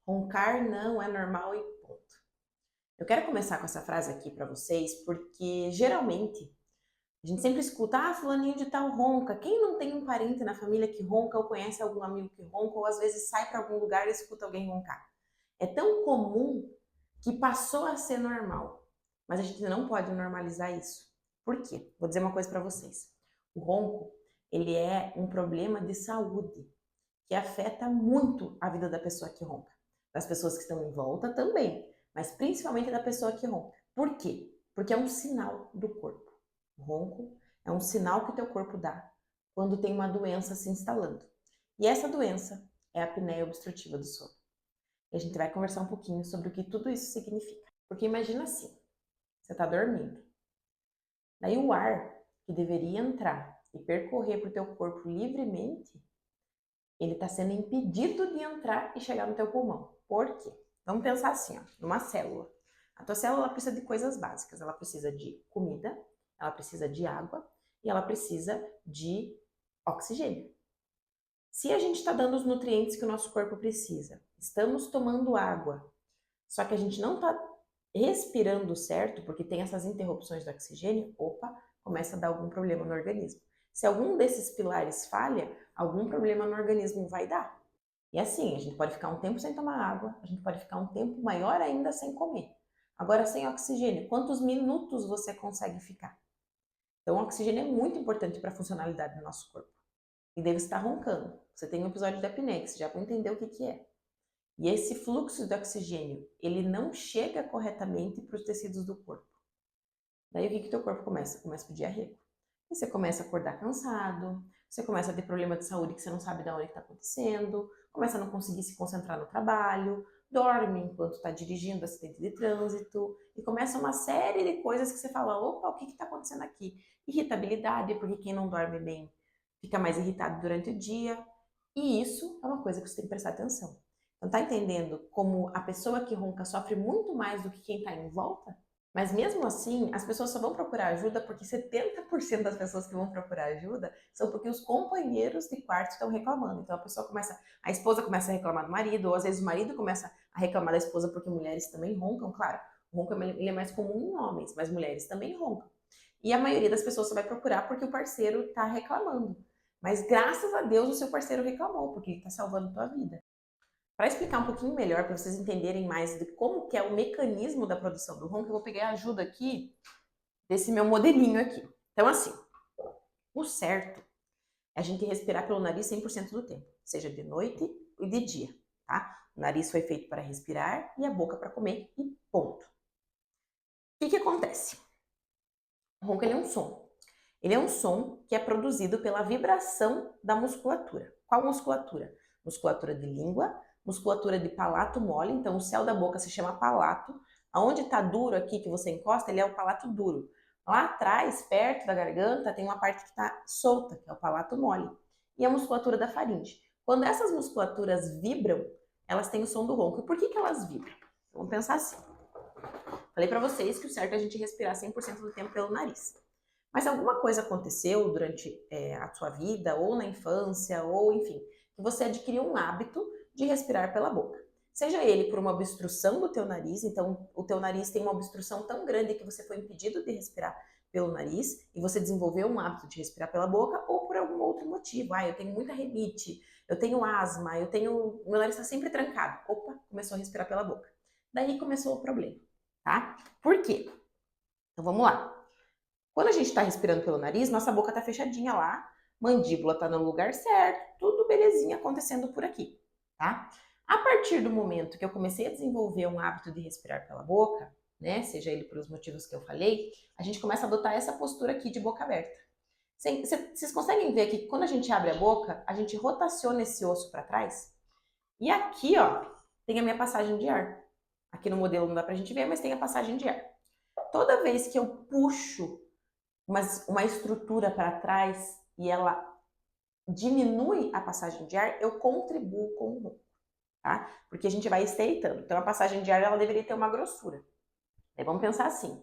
Roncar não é normal e ponto. Eu quero começar com essa frase aqui para vocês, porque geralmente a gente sempre escuta, fulaninho de tal ronca. Quem não tem um parente na família que ronca ou conhece algum amigo que ronca ou às vezes sai para algum lugar e escuta alguém roncar? É tão comum que passou a ser normal, mas a gente não pode normalizar isso. Por quê? Vou dizer uma coisa para vocês. O ronco, ele é um problema de saúde que afeta muito a vida da pessoa que ronca. Das pessoas que estão em volta também, mas principalmente da pessoa que ronca. Por quê? Porque é um sinal do corpo. O ronco é um sinal que o teu corpo dá quando tem uma doença se instalando. E essa doença é a apneia obstrutiva do sono. E a gente vai conversar um pouquinho sobre o que tudo isso significa. Porque imagina assim, você está dormindo. Daí o ar que deveria entrar e percorrer para o teu corpo livremente, ele está sendo impedido de entrar e chegar no teu pulmão. Por quê? Vamos pensar assim, numa célula. A tua célula precisa de coisas básicas. Ela precisa de comida, ela precisa de água e ela precisa de oxigênio. Se a gente está dando os nutrientes que o nosso corpo precisa, estamos tomando água, só que a gente não está respirando certo, porque tem essas interrupções do oxigênio, começa a dar algum problema no organismo. Se algum desses pilares falha, algum problema no organismo vai dar. E assim, a gente pode ficar um tempo sem tomar água, a gente pode ficar um tempo maior ainda sem comer. Agora, sem oxigênio, quantos minutos você consegue ficar? Então, o oxigênio é muito importante para a funcionalidade do nosso corpo. E daí você está roncando. Você tem um episódio de apneia, que você já vai entender o que é. E esse fluxo de oxigênio, ele não chega corretamente para os tecidos do corpo. Daí o que que teu corpo começa? Começa a pedir arrego. E você começa a acordar cansado, você começa a ter problema de saúde que você não sabe de onde está acontecendo, começa a não conseguir se concentrar no trabalho, dorme enquanto está dirigindo acidente de trânsito, e começa uma série de coisas que você fala, o que está acontecendo aqui? Irritabilidade, porque quem não dorme bem fica mais irritado durante o dia, e isso é uma coisa que você tem que prestar atenção. Então tá entendendo como a pessoa que ronca sofre muito mais do que quem está em volta? Mas mesmo assim, as pessoas só vão procurar ajuda porque 70% das pessoas que vão procurar ajuda são porque os companheiros de quarto estão reclamando. Então a esposa começa a reclamar do marido, ou às vezes o marido começa a reclamar da esposa porque mulheres também roncam, claro. O ronco ele é mais comum em homens, mas mulheres também roncam. E a maioria das pessoas só vai procurar porque o parceiro está reclamando. Mas graças a Deus o seu parceiro reclamou, porque ele está salvando a tua vida. Para explicar um pouquinho melhor, para vocês entenderem mais de como que é o mecanismo da produção do ronco, eu vou pegar a ajuda aqui desse meu modelinho aqui. Então, assim, o certo é a gente respirar pelo nariz 100% do tempo, seja de noite e de dia, tá? O nariz foi feito para respirar e a boca para comer e ponto. O que que acontece? O ronco ele é um som. Ele é um som que é produzido pela vibração da musculatura. Qual musculatura? Musculatura de língua, musculatura de palato mole, então o céu da boca se chama palato. Aonde está duro aqui que você encosta, ele é o palato duro. Lá atrás, perto da garganta, tem uma parte que está solta, que é o palato mole. E a musculatura da faringe. Quando essas musculaturas vibram, elas têm o som do ronco. E por que que elas vibram? Vamos pensar assim. Falei para vocês que o certo é a gente respirar 100% do tempo pelo nariz. Mas alguma coisa aconteceu durante a sua vida, ou na infância, ou enfim, que você adquiriu um hábito de respirar pela boca. Seja ele por uma obstrução do teu nariz, então o teu nariz tem uma obstrução tão grande que você foi impedido de respirar pelo nariz e você desenvolveu um hábito de respirar pela boca, ou por algum outro motivo. Eu tenho muita rinite, eu tenho asma, meu nariz está sempre trancado. Começou a respirar pela boca. Daí começou o problema, tá? Por quê? Então vamos lá. Quando a gente está respirando pelo nariz, nossa boca está fechadinha lá, mandíbula está no lugar certo, tudo belezinha acontecendo por aqui, tá? A partir do momento que eu comecei a desenvolver um hábito de respirar pela boca, né, seja ele pelos motivos que eu falei, a gente começa a adotar essa postura aqui de boca aberta. Vocês conseguem ver aqui que quando a gente abre a boca, a gente rotaciona esse osso para trás? E aqui, tem a minha passagem de ar. Aqui no modelo não dá pra gente ver, mas tem a passagem de ar. Toda vez que eu puxo uma estrutura para trás e ela diminui a passagem de ar, eu contribuo com o ronco, tá? Porque a gente vai estreitando. Então, a passagem de ar, ela deveria ter uma grossura. Aí vamos pensar assim,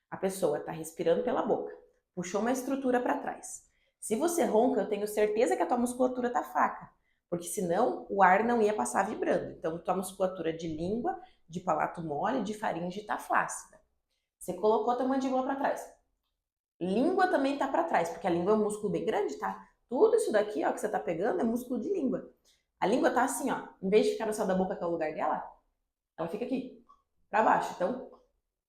a pessoa está respirando pela boca, puxou uma estrutura para trás. Se você ronca, eu tenho certeza que a tua musculatura está fraca, porque senão o ar não ia passar vibrando. Então, tua musculatura de língua, de palato mole, de faringe tá flácida. Você colocou tua mandíbula para trás. Língua também tá para trás, porque a língua é um músculo bem grande, tá? Tudo isso daqui, ó, que você tá pegando é músculo de língua. A língua tá assim, ó, em vez de ficar no céu da boca, que é o lugar dela, ela fica aqui, para baixo. Então,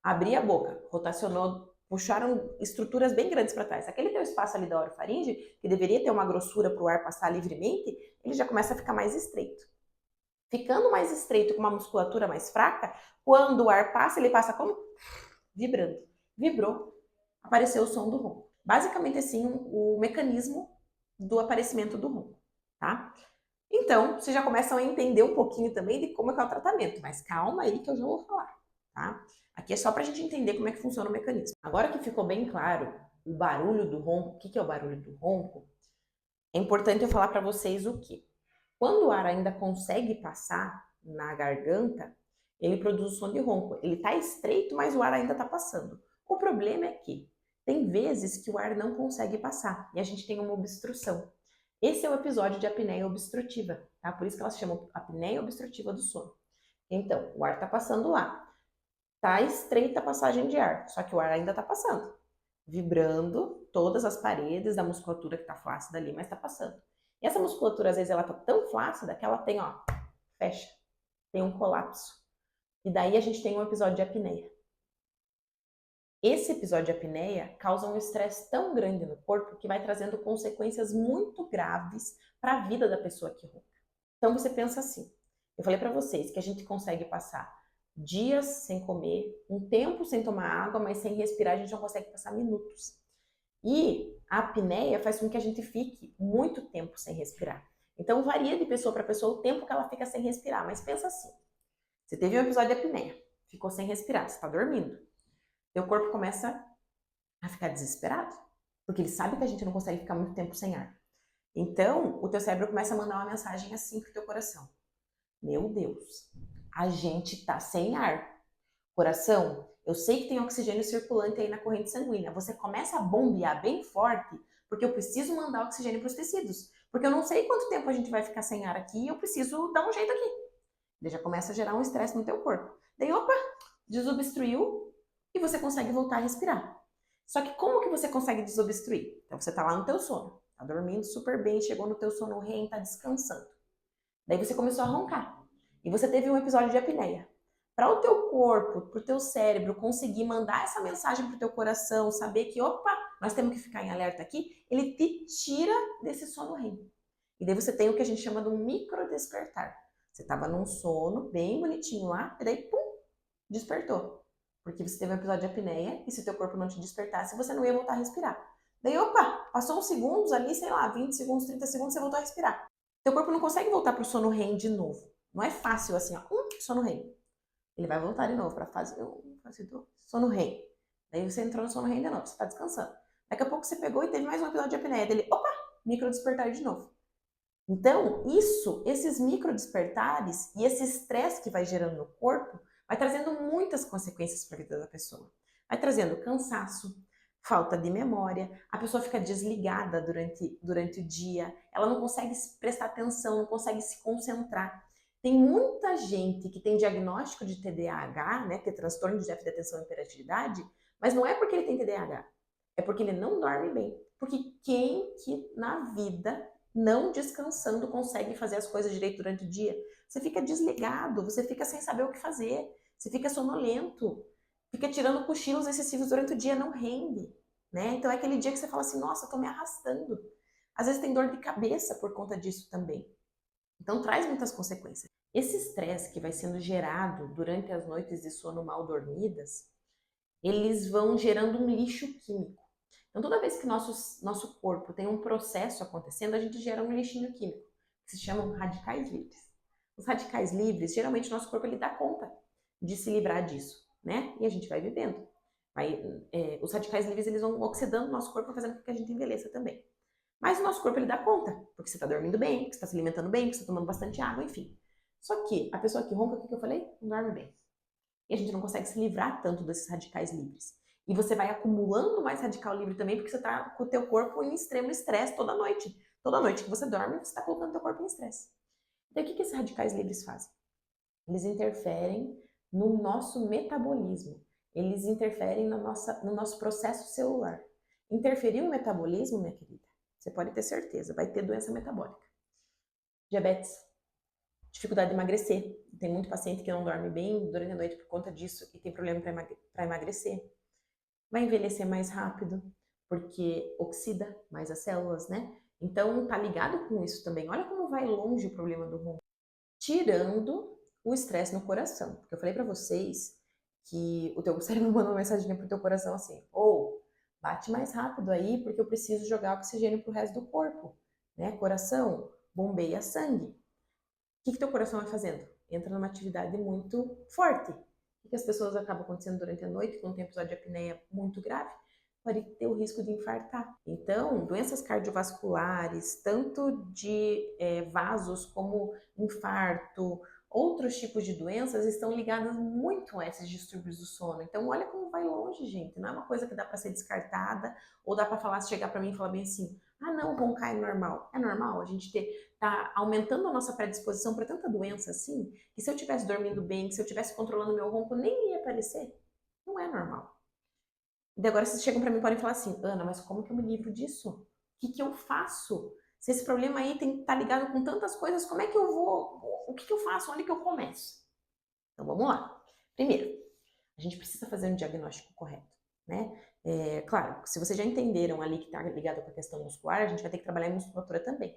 abri a boca, rotacionou, puxaram estruturas bem grandes para trás. Aquele teu espaço ali da orofaringe, que deveria ter uma grossura para o ar passar livremente, ele já começa a ficar mais estreito. Ficando mais estreito, com uma musculatura mais fraca, quando o ar passa, ele passa como? Vibrando. Vibrou, apareceu o som do ronco. Basicamente assim, o mecanismo do aparecimento do ronco, tá? Então, vocês já começam a entender um pouquinho também de como é que é o tratamento, mas calma aí que eu já vou falar, tá? Aqui é só pra gente entender como é que funciona o mecanismo. Agora que ficou bem claro o barulho do ronco, o que é o barulho do ronco, é importante eu falar para vocês o quê? Quando o ar ainda consegue passar na garganta, ele produz o som de ronco. Ele tá estreito, mas o ar ainda tá passando. O problema é que tem vezes que o ar não consegue passar e a gente tem uma obstrução. Esse é o episódio de apneia obstrutiva, tá? Por isso que elas chamam apneia obstrutiva do sono. Então, o ar tá passando lá. Tá estreita a passagem de ar, só que o ar ainda tá passando. Vibrando todas as paredes da musculatura que tá flácida ali, mas tá passando. E essa musculatura, às vezes, ela tá tão flácida que ela tem, ó, fecha. Tem um colapso. E daí a gente tem um episódio de apneia. Esse episódio de apneia causa um estresse tão grande no corpo que vai trazendo consequências muito graves para a vida da pessoa que ronca. Então você pensa assim, eu falei para vocês que a gente consegue passar dias sem comer, um tempo sem tomar água, mas sem respirar a gente não consegue passar minutos. E a apneia faz com que a gente fique muito tempo sem respirar. Então varia de pessoa para pessoa o tempo que ela fica sem respirar, mas pensa assim, você teve um episódio de apneia, ficou sem respirar, você está dormindo. Teu corpo começa a ficar desesperado, porque ele sabe que a gente não consegue ficar muito tempo sem ar. Então, o teu cérebro começa a mandar uma mensagem assim pro teu coração. Meu Deus, a gente tá sem ar. Coração, eu sei que tem oxigênio circulante aí na corrente sanguínea. Você começa a bombear bem forte, porque eu preciso mandar oxigênio para os tecidos. Porque eu não sei quanto tempo a gente vai ficar sem ar aqui e eu preciso dar um jeito aqui. Ele já começa a gerar um estresse no teu corpo. Daí, opa, desobstruiu e você consegue voltar a respirar. Só que como que você consegue desobstruir? Então você tá lá no teu sono, tá dormindo super bem, chegou no teu sono REM, tá descansando. Daí você começou a roncar e você teve um episódio de apneia. Para o teu corpo, para o teu cérebro conseguir mandar essa mensagem para o teu coração, saber que, opa, nós temos que ficar em alerta aqui, ele te tira desse sono REM. E daí você tem o que a gente chama de um microdespertar. Você estava num sono bem bonitinho lá, e daí, pum, despertou. Porque você teve um episódio de apneia e se teu corpo não te despertasse, você não ia voltar a respirar. Daí, opa, passou uns segundos ali, sei lá, 20 segundos, 30 segundos, você voltou a respirar. Teu corpo não consegue voltar pro sono REM de novo. Não é fácil assim, ó, sono REM. Ele vai voltar de novo para fase 1, fase 2, sono REM. Daí você entrou no sono REM de novo, você tá descansando. Daqui a pouco você pegou e teve mais um episódio de apneia dele. Opa, micro despertar de novo. Então, esses micro despertares e esse estresse que vai gerando no corpo, vai trazendo muitas consequências para a vida da pessoa. Vai trazendo cansaço, falta de memória, a pessoa fica desligada durante o dia, ela não consegue prestar atenção, não consegue se concentrar. Tem muita gente que tem diagnóstico de TDAH, né, que é transtorno de déficit de atenção e hiperatividade, mas não é porque ele tem TDAH, é porque ele não dorme bem. Porque quem que na vida, não descansando, consegue fazer as coisas direito durante o dia? Você fica desligado, você fica sem saber o que fazer, você fica sonolento, fica tirando cochilos excessivos durante o dia, não rende, né? Então é aquele dia que você fala assim, nossa, eu tô me arrastando. Às vezes tem dor de cabeça por conta disso também. Então traz muitas consequências. Esse estresse que vai sendo gerado durante as noites de sono mal dormidas, eles vão gerando um lixo químico. Então toda vez que nosso corpo tem um processo acontecendo, a gente gera um lixinho químico, que se chamam radicais livres. Os radicais livres, geralmente nosso corpo ele dá conta de se livrar disso, né? E a gente vai vivendo. Os radicais livres eles vão oxidando o nosso corpo, fazendo com que a gente envelheça também. Mas o nosso corpo ele dá conta, porque você está dormindo bem, porque você está se alimentando bem, porque você está tomando bastante água, enfim. Só que a pessoa que ronca, o que eu falei? Não dorme bem. E a gente não consegue se livrar tanto desses radicais livres. E você vai acumulando mais radical livre também, porque você está com o teu corpo em extremo estresse toda noite. Toda noite que você dorme, você está colocando seu corpo em estresse. Então, o que esses radicais livres fazem? Eles interferem no nosso metabolismo. Eles interferem no nosso processo celular. Interferir no metabolismo, minha querida, você pode ter certeza, vai ter doença metabólica. Diabetes, dificuldade de emagrecer. Tem muito paciente que não dorme bem durante a noite por conta disso e tem problema para emagrecer. Vai envelhecer mais rápido, porque oxida mais as células, né? Então, tá ligado com isso também. Olha como vai longe o problema do ronco. Tirando o estresse no coração. Porque eu falei para vocês que o teu cérebro manda uma mensaginha pro teu coração assim, ou bate mais rápido aí, porque eu preciso jogar oxigênio pro resto do corpo, né? Coração, bombeia sangue. O que teu coração vai fazendo? Entra numa atividade muito forte. O que as pessoas acabam acontecendo durante a noite, com um episódio de apneia muito grave? Pode ter o risco de infartar. Então, doenças cardiovasculares, tanto de vasos como infarto, outros tipos de doenças estão ligadas muito a esses distúrbios do sono. Então, olha como vai longe, gente. Não é uma coisa que dá para ser descartada ou dá para falar, chegar para mim e falar bem assim: ah, não, roncar é normal. É normal a gente tá aumentando a nossa predisposição para tanta doença assim, que se eu estivesse dormindo bem, que se eu estivesse controlando meu ronco, nem ia aparecer. Não é normal. E agora vocês chegam para mim e podem falar assim: Ana, mas como que eu me livro disso? O que eu faço? Se esse problema aí tá ligado com tantas coisas, como é que eu vou? O que eu faço? Onde que eu começo? Então vamos lá. Primeiro, a gente precisa fazer um diagnóstico correto, né? Claro, se vocês já entenderam ali que está ligado com a questão muscular, a gente vai ter que trabalhar em musculatura também.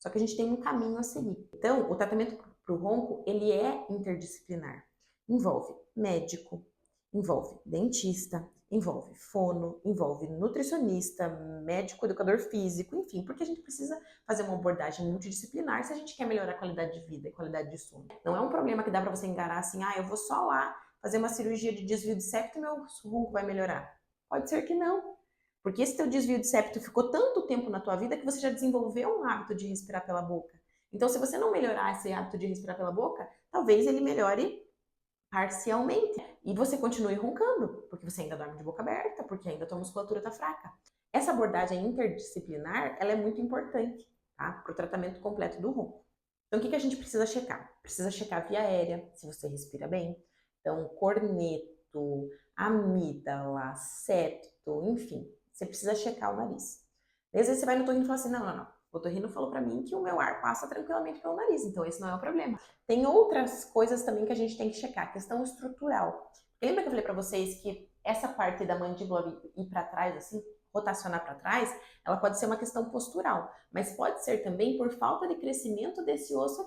Só que a gente tem um caminho a seguir. Então, o tratamento para o ronco, ele é interdisciplinar. Envolve médico, envolve dentista, envolve fono, envolve nutricionista, médico, educador físico, enfim, porque a gente precisa fazer uma abordagem multidisciplinar se a gente quer melhorar a qualidade de vida e qualidade de sono. Não é um problema que dá para você enganar assim, ah, eu vou só lá fazer uma cirurgia de desvio de septo e meu ronco vai melhorar. Pode ser que não. Porque esse teu desvio de septo ficou tanto tempo na tua vida que você já desenvolveu um hábito de respirar pela boca. Então, se você não melhorar esse hábito de respirar pela boca, talvez ele melhore parcialmente. E você continue roncando, porque você ainda dorme de boca aberta, porque ainda a tua musculatura está fraca. Essa abordagem interdisciplinar, ela é muito importante, tá? Para o tratamento completo do ronco. Então, o que a gente precisa checar? Precisa checar a via aérea, se você respira bem. Então, corneto, amígdala, septo, enfim, você precisa checar o nariz. Às vezes você vai no otorrino e fala assim, não. O otorrino falou para mim que o meu ar passa tranquilamente pelo nariz, então esse não é o problema. Tem outras coisas também que a gente tem que checar, questão estrutural. Lembra que eu falei para vocês que essa parte da mandíbula ir para trás, assim, rotacionar para trás, ela pode ser uma questão postural, mas pode ser também por falta de crescimento desse osso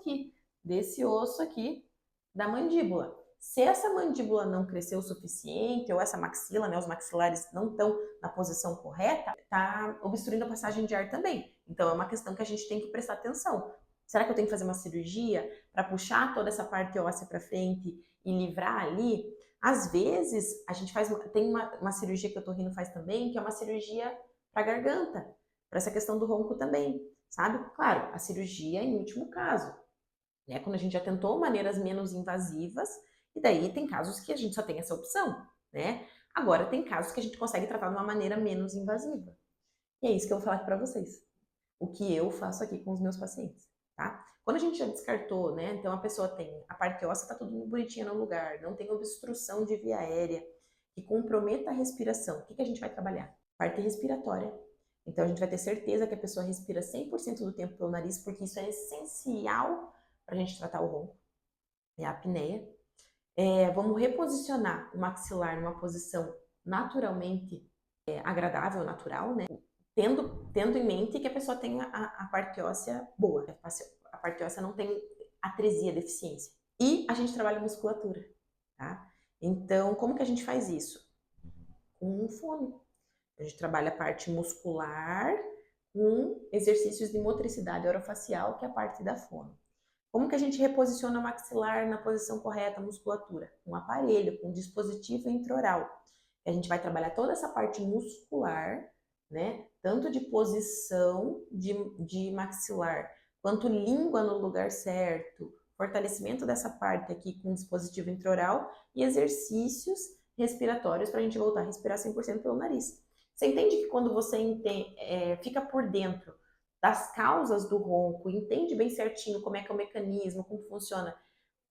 aqui da mandíbula. Se essa mandíbula não cresceu o suficiente, ou essa maxila, né, os maxilares não estão na posição correta, está obstruindo a passagem de ar também. Então é uma questão que a gente tem que prestar atenção. Será que eu tenho que fazer uma cirurgia para puxar toda essa parte óssea para frente e livrar ali? Às vezes, a gente tem uma cirurgia que o otorrino faz também, que é uma cirurgia para garganta, para essa questão do ronco também, sabe? Claro, a cirurgia em último caso, né? Quando a gente já tentou maneiras menos invasivas, e daí tem casos que a gente só tem essa opção, né? Agora tem casos que a gente consegue tratar de uma maneira menos invasiva. E é isso que eu vou falar aqui para vocês. O que eu faço aqui com os meus pacientes, tá? Quando a gente já descartou, né? Então a pessoa tem a parte óssea, tá tudo bonitinha no lugar, não tem obstrução de via aérea que comprometa a respiração. O que a gente vai trabalhar? Parte respiratória. Então a gente vai ter certeza que a pessoa respira 100% do tempo pelo nariz, porque isso é essencial para a gente tratar o ronco, é a apneia. Vamos reposicionar o maxilar numa posição naturalmente agradável, natural, né? Tendo em mente que a pessoa tenha a parte óssea boa, a parte óssea não tem atresia, deficiência. E a gente trabalha musculatura, tá? Então, como que a gente faz isso? Com fono. A gente trabalha a parte muscular com exercícios de motricidade orofacial, que é a parte da fono. Como que a gente reposiciona o maxilar na posição correta, a musculatura? Com um aparelho, com um dispositivo intraoral. A gente vai trabalhar toda essa parte muscular, né? Tanto de posição de maxilar, quanto língua no lugar certo, fortalecimento dessa parte aqui com o dispositivo intraoral e exercícios respiratórios para a gente voltar a respirar 100% pelo nariz. Você entende que quando você fica por dentro das causas do ronco, entende bem certinho como é que é o mecanismo, como funciona.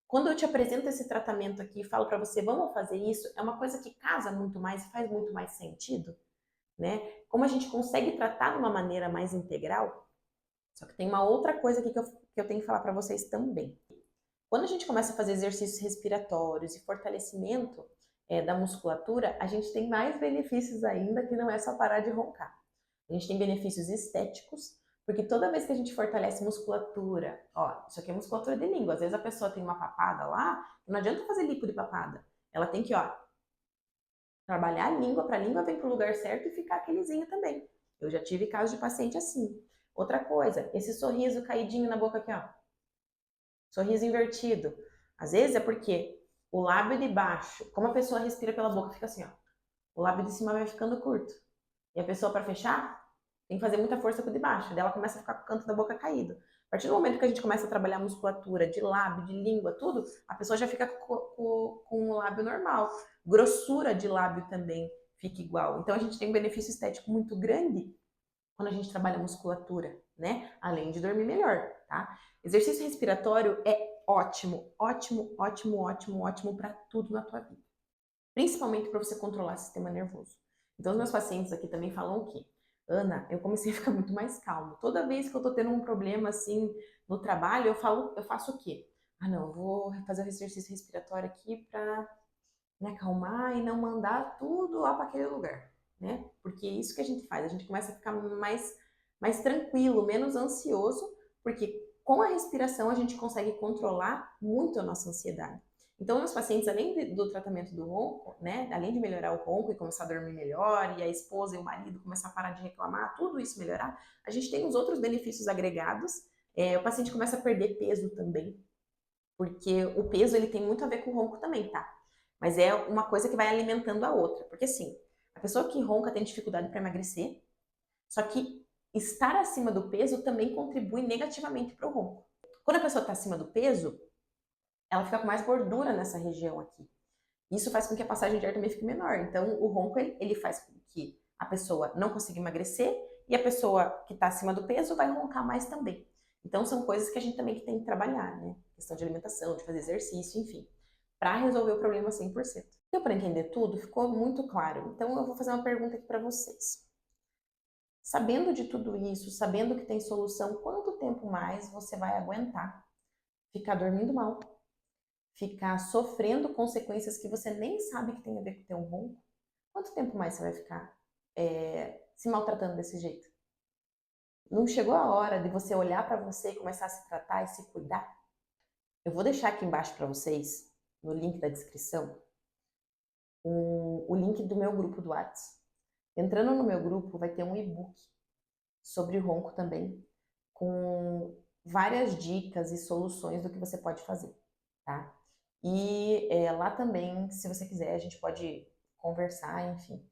Quando eu te apresento esse tratamento aqui e falo para você, vamos fazer isso, é uma coisa que casa muito mais e faz muito mais sentido, né? Como a gente consegue tratar de uma maneira mais integral, só que tem uma outra coisa aqui que eu tenho que falar para vocês também. Quando a gente começa a fazer exercícios respiratórios e fortalecimento da musculatura, a gente tem mais benefícios ainda que não é só parar de roncar. A gente tem benefícios estéticos, porque toda vez que a gente fortalece musculatura, ó, isso aqui é musculatura de língua, às vezes a pessoa tem uma papada lá, não adianta fazer lipo de papada. Ela tem que, ó, trabalhar a língua para a língua vir para o lugar certo e ficar aquelezinho também. Eu já tive casos de paciente assim. Outra coisa, esse sorriso caidinho na boca aqui, ó. Sorriso invertido. Às vezes é porque o lábio de baixo, como a pessoa respira pela boca, fica assim, ó. O lábio de cima vai ficando curto. E a pessoa, para fechar, tem que fazer muita força com o de baixo. Daí ela começa a ficar com o canto da boca caído. A partir do momento que a gente começa a trabalhar a musculatura de lábio, de língua, tudo, a pessoa já fica com o lábio normal. Grossura de lábio também fica igual. Então a gente tem um benefício estético muito grande quando a gente trabalha a musculatura, né? Além de dormir melhor, tá? Exercício respiratório é ótimo, ótimo, ótimo, ótimo, ótimo para tudo na tua vida. Principalmente para você controlar o sistema nervoso. Então, os meus pacientes aqui também falam o quê? Ana, eu comecei a ficar muito mais calmo. Toda vez que eu tô tendo um problema assim no trabalho, eu faço o quê? Ah, não, eu vou fazer o exercício respiratório aqui para me acalmar e não mandar tudo lá para aquele lugar, né? Porque é isso que a gente faz, a gente começa a ficar mais tranquilo, menos ansioso, porque com a respiração a gente consegue controlar muito a nossa ansiedade. Então, meus pacientes, além do tratamento do ronco, né, além de melhorar o ronco e começar a dormir melhor, e a esposa e o marido começar a parar de reclamar, tudo isso melhorar, a gente tem os outros benefícios agregados. O paciente começa a perder peso também, porque o peso ele tem muito a ver com o ronco também, tá? Mas é uma coisa que vai alimentando a outra. Porque assim, a pessoa que ronca tem dificuldade para emagrecer, só que estar acima do peso também contribui negativamente para o ronco. Quando a pessoa está acima do peso, ela fica com mais gordura nessa região aqui. Isso faz com que a passagem de ar também fique menor. Então, o ronco ele faz com que a pessoa não consiga emagrecer e a pessoa que está acima do peso vai roncar mais também. Então, são coisas que a gente também tem que trabalhar, né? Questão de alimentação, de fazer exercício, enfim, para resolver o problema 100%. Deu para entender tudo? Ficou muito claro. Então, eu vou fazer uma pergunta aqui para vocês. Sabendo de tudo isso, sabendo que tem solução, quanto tempo mais você vai aguentar ficar dormindo mal, ficar sofrendo consequências que você nem sabe que tem a ver com o teu ronco? Quanto tempo mais você vai ficar se maltratando desse jeito? Não chegou a hora de você olhar para você e começar a se tratar e se cuidar? Eu vou deixar aqui embaixo para vocês, no link da descrição, o link do meu grupo do WhatsApp. Entrando no meu grupo vai ter um e-book sobre ronco também, com várias dicas e soluções do que você pode fazer, tá? E lá também, se você quiser, a gente pode conversar, enfim,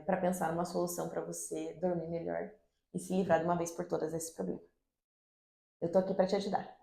para pensar numa solução para você dormir melhor e se livrar de uma vez por todas desse problema. Eu tô aqui para te ajudar.